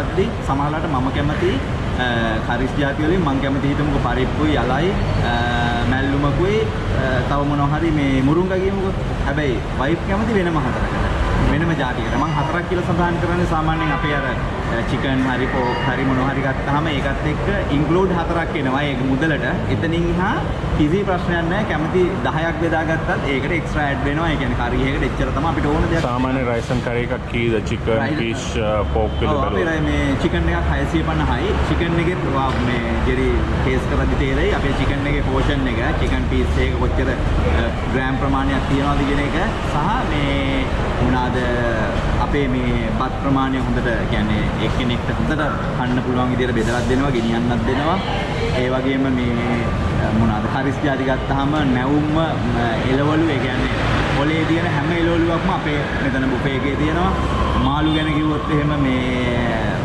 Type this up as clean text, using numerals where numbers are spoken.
සද්දි සමහරවිට මම කැමති කරිස් ජාති වලින් මම කැමති හිතමුකෝ පරිප්පුයි යලයි මැල්ලුමකුයි තව මොනවා හරි මේ මුරුංගා කියමුකෝ. හැබැයි වයිෆ් කැමති වෙනම හතරකට. වෙනම ජාතියකට. මම හතරක් කියලා සඳහන් කරන්නේ සාමාන්‍යයෙන් අපේ අර චිකන් හරි පෝක් හරි මොනවා හරි ගත්තාම ඒකත් එක්ක ඉන්ක්ලූඩ් හතරක් එනවා. ඒක මුදලට. එතනින් එහා කිසි ප්‍රශ්නයක් නැහැ. කැමති 10ක් බෙදාගත්තත් ඒකට එක්ස්ට්‍රා ඇඩ් වෙනවා. ඒ කියන්නේ කරි එකකට එච්චර තමයි අපිට ඕන දෙයක්. සාමාන්‍ය රයිස් and curry එකක් කීයද? චිකන්, ෆිෂ්, පෝක් අපේ වල මේ චිකන් එකක් 650යි. චිකන් එකෙත් මේ ජෙරි ටේස්ට් කරද්දි තේරෙයි අපේ චිකන් එකේ පෝෂන් එක, චිකන් පීස් එක කොච්චර ග්‍රෑම් ප්‍රමාණයක් තියනවද කියන එක සහ මේ මොනවාද අපේ මේ බත් ප්‍රමාණය හොඳට කියන්නේ එක්කෙනෙක්ට හොඳට කන්න පුළුවන් විදිහට බෙදලා දෙනවා, ගෙනියන්නත් දෙනවා. ඒ වගේම මේ මොනවාද හරිස් ජාති ගත්තාම නැවුම්ම එළවලු ඒ කියන්නේ පොලේ තියෙන හැම එළවලුවක්ම අපේ මෙතන බුෆේ එකේ තියෙනවා. මාළු ගැන කිව්වොත් එහෙම මේ